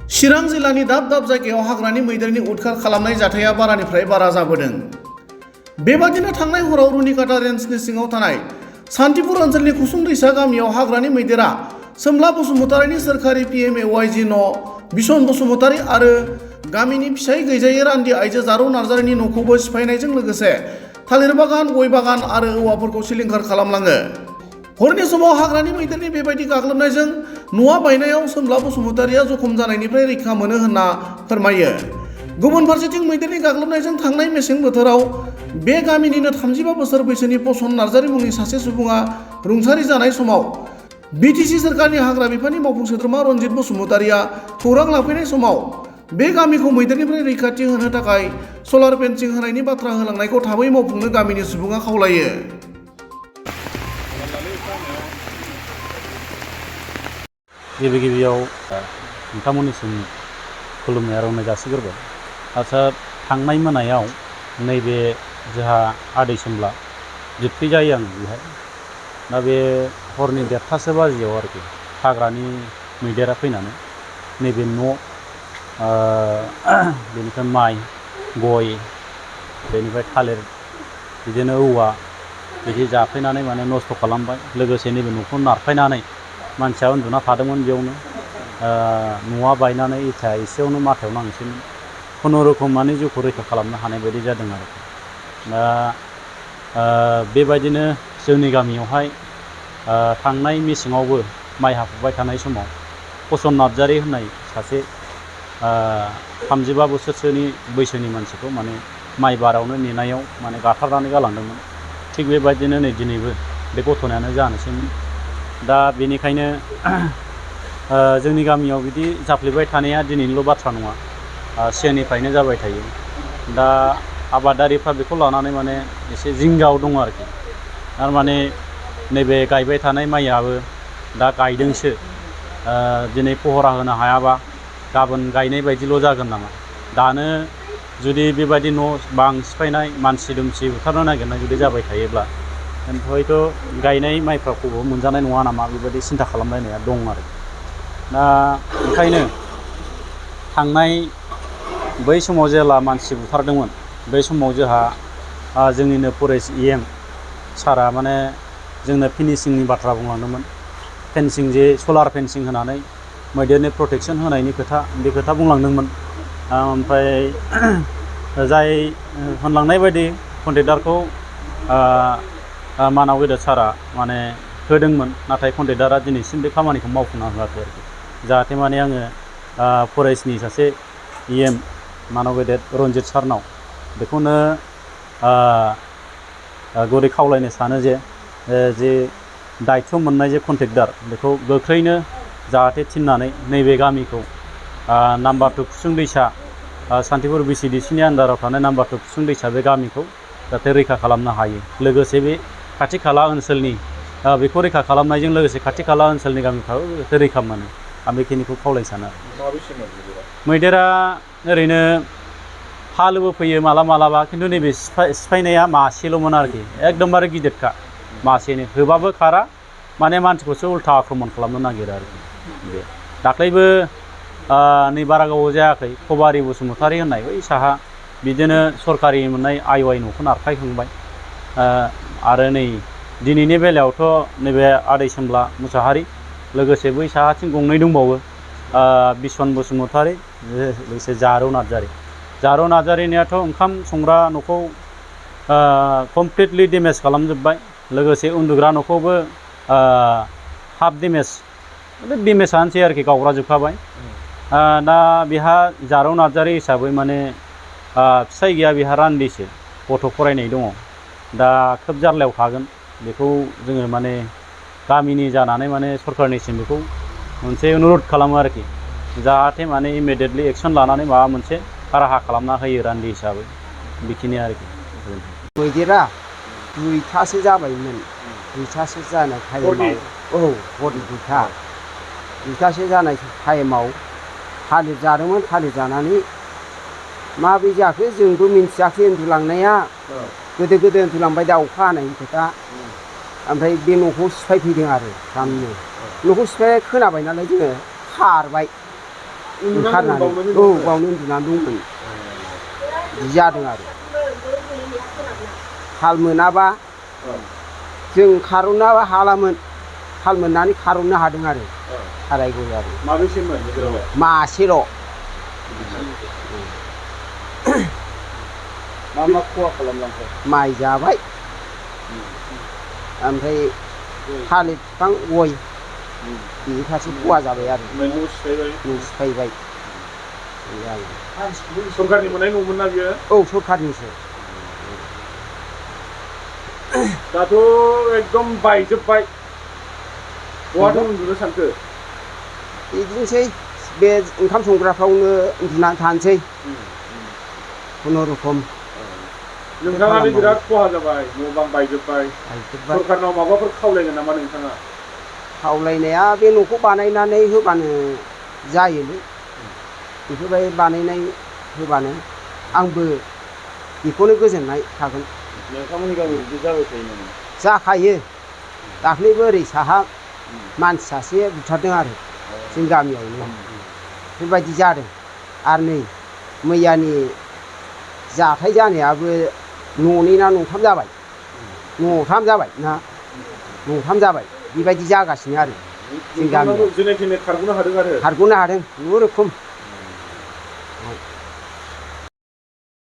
चिरां जिल्लानि दाब दाब जायगायाव हाग्रानि मैदेरनि उदखार खालामनाय जाथाया बारानिफ्राय बारा जाबोदों। बेबादिनो थांनाय हराव रुनिकाटा रेन्जनि सिङाव थानाय सान्तिपुर ओनसोलनि कुसुमदैसा गामियाव हाग्रानि मैदेरा सोमला बसुमतारीनि सोरखारि PMAYG न' बिसन बसुमतारी आरो गामिनि फिसाय गैजायै रान्दि आइजो जारौ नार्जारिनि न'खौबो सिफायनायजों लोगोसे थालिर बागान, गय बागान आरो औवाफोरखौ सिलिंखार खालामलाङो। हरनि समाव हाग्रानि मैदेरनि बेबायदि गाग्लोबनायजों न'आ बायनायाव सोमला बसुमतारीया जखम जानायनिफ्राय रैखा मोनो होनना फोरमायो। गुबुन फारसेथिं मैदेरनि गाग्लोबनायजों थांनाय मेसें बोथोराव बे गामिनिनो 35 बोसोर बैसोनि पसन नार्जारी मुंनि सासे सुबुङा रुंसारि जानाय समाव BTC सोरखारनि हाग्रा बिफाननि मावफुं सोद्रोमा रनजित बसुमतारीया खौरां लाफैनाय समाव बे गामिखौ मैदेरनिफ्राय रैखाथि होनो थाखाय सलार फेन्सिं होनायनि बाथ्रा होलांनायखौ थाबै मावफुंनो गामिनि सुबुङा खावलायो। गिबियाव नोंथांमोननिसिम खुलुमनाय आर'नाइ जासिग्रोबाय। आच्चा, थांनाय मोनायाव नैबे जोंहा आदै सोमला जोबथै जायो आं बेहाय। दा बे हरनि 1:30 बाजियाव आरोखि हाग्रानि मैदेरा फैनानै नैबे न' बेनिफ्राय माइ, गय, बेनिफ्राय थालिर, बिदिनो औवा बिदि जाफैनानै माने नस्थ' खालामबाय। लोगोसे नैबे न'खौ नारफायनानै मानसिया उन्दुना थादोंमोन बेयावनो, न'आ बायनानै इथा एसेयावनो माथायाव नांसैमोन। खुनुरुखुम माने जिउखौ रैखा खालामनो हानाय बायदि जादों आरोखि। दा बेबायदिनो जोंनि गामियावहाय थांनाय मेसेङावबो माइ हाफुबाय थानाय समाव पसन नार्जारी होननाय सासे 35 बोसोरसोनि बैसोनि मानसिखौ माने माइ बारावनो नेनायाव माने गाथारनानै गालांदोंमोन। थिग बेबायदिनो नै दिनैबो बे गथ'नायानो जानोसैमोन। दा बेनिखायनो जोंनि गामियाव बिदि जाफ्लेबाय थानाया दिनैनिल' बाथ्रा नङा, सिगांनिफ्रायनो जाबाय थायो। दा आबादारिफ्रा बेखौ लानानै माने एसे जिंगायाव दङ आरोखि। थारमाने नैबे गायबाय थानाय माइयाबो दा गायदोंसो, दिनै पहरा होनो हायाबा गाबोन गायनाय बायदिल' जागोन नामा? दानो जुदि बेबायदि न' बां सिफायनाय, मानसि दुमसि बुथारनो नागिरनाय जुदि जाबाय थायोब्ला हयथ' गायनाय माइफ्राखौबो मोनजानाय नङा नामा, बेबायदि सिन्था खालामलायनाया दं आरो। दा ओंखायनो थांनाय बै समाव जेला मानसि बुथारदोंमोन, बै समाव जोंहा जोंनिनो फरेस्ट EM सारा माने जोंनो फिनिशिंनि बाथ्रा बुंलांदोंमोन। फेन्सिं, जे सलार फेन्सिं होनानै मैदेरनि प्रटेक्सन होनायनि खोथा, बे खोथा बुंलांदोंमोन। ओमफ्राय जाय होनलांनाय बायदि कन्ट्रेक्टारखौ मानाव गेदेर सारा माने होदोंमोन, नाथाय कन्ट्रेक्टारा दिनैसिम बे खामानिखौ मावफुंना होआखै आरोखि। जाहाथे माने आङो फरेस्टनि सासे EM मानाव गेदेर रनजित सारनाव बेखौनो गुरै खावलायनो सानो जे दायथ' मोननाय जे कन्ट्रेक्टार बेखौ गोख्रैनो जाहाथे थिननानै नैबे गामिखौ नाम्बार 2 कुसुमदैसा सान्तिपुर BCDCनि आन्दाराव थानाय नाम्बार 2 कुसुमदैसा बे गामिखौ जाहाथे रैखा खालामनो हायो। लोगोसे बे खाथि खाला ओनसोलनि बेखौ रैखा खालामनायजों लोगोसे खाथि खाला ओनसोलनि गामिफ्राबो जाहाथे रैखा मोनो, आं बेखिनिखौ खावलायनो सानो। मैदेरा ओरैनो फालोबो फैयो मालाबा, खिन्थु नैबे सिफायनाया मासेल'मोन आरोखि, एकदमबारे गिदिरखा, मासेनो होबाबो खारा, माने मानसिखौसो उल्था आक्रमण खालामनो नागिरो आरोखि। बे दाख्लैबो नै बारा गोबाव जायाखै खबारि बसुमतारी होननाय बै साहा बिदिनो सरकारि मोननाय IOI न'खौ नारखायखांबाय। आरो नै दिनैनि बेलायावथ' नैबे आदै सोमला मुसाहारि, लोगोसे बै साहाथिं गंनै दंबावो, बिसन बसुमतारी, लोगोसे जारौ नार्जारिनियाथ' ओंखाम संग्रा न'खौ कमप्लिटलि डेमेज खालामजोब्बाय। लोगोसे उन्दुग्रा न'खौबो हाफ डेमेजआनोसै आरोखि, गावग्राजोबखाबाय। दा बेहा जारौ नार्जारि हिसाबै माने फिसाय गैया, बेहा रान्दिसो, गथ' फरायनाय दङ। दा खोब जार्लायाव थागोन, बेखौ जोङो माने गामिनि जानानै माने सरकारनिसिम बेखौ मोनसे अनुरद खालामो आरोखि, जाहाथे माने इमिडियेटलि एक्सन लानानै माबा मोनसे राहा खालामना होयो रान्दि हिसाबै। बेखिनि आरोखि। मैदेरा 2थासो जाबायमोन, 2थासो जानाय टाइमाव, हरनि 2थासो जानाय टाइमाव थालिर जादोंमोन। थालिर जानानै माबोरै जाखो जोंबो मिन्थियाखै, उन्दुलांनाया गोदो उन्दुलांबाय, दा अखा हानायनि खोथा। ओमफ्राय बे न'खौ सिफायफैदों आरो थाबनो। न'खौ सिफाय खोनाबाय नालाय जोङो खारबाय। ओंखारनानै औ बावनो उन्दुनानै दंमोन बिदि जादों आरो हाल मोनाबा जों खार'नाबा हालामोन हाल मोननानै खार'ननो हादों आरो खारायगौ आरो माबेसेमोन गेजेरावलाय मासेल' मा मा खहा खालामलांखो माइ जाबाय ओमफ्राय थालिर बिफां गय बिनि फारसे खहा जाबाय आरो न' सिफायबाय न' सिफायबाय सरखारनि मोननाय न'मोन ना बियो औ सरखारनिसो दाथ' एकदम बायजोब्बाय बहाथो उन्दुनो सानखो बिदिनोसै बे ओंखाम संग्राफ्रावनो उन्दुनानै थानोसै खुनुरुखुम नोंथाङानो बिराद खहा जाबाय न' बां बायजोब्बाय सरखारनाव माबाफोर खावलायगोन नामा नोंथाङा खावलायनाया बे न'खौ बानायनानै होबानो जायोलै बेफोरबायदि बानायनाय होबानो आंबो बेखौनो गोजोननाय थागोन नोंथांमोननि गामियाव बिदि जाबाय थायो नामा जाखायो दाख्लैबो ओरै साहा मानसि सासे बुथारदों आरो जों गामियावनो बेफोरबायदि जादों आरो नै मैयानि जाथाय जानायाबो न'नै ना न'थाम जाबाय ना न'थाम जाबाय बेबायदि जागासिनो आरो जों गामियाव जेने थेने खारग'नो हादों आरो खारग'नो हादों खुनुरुखुम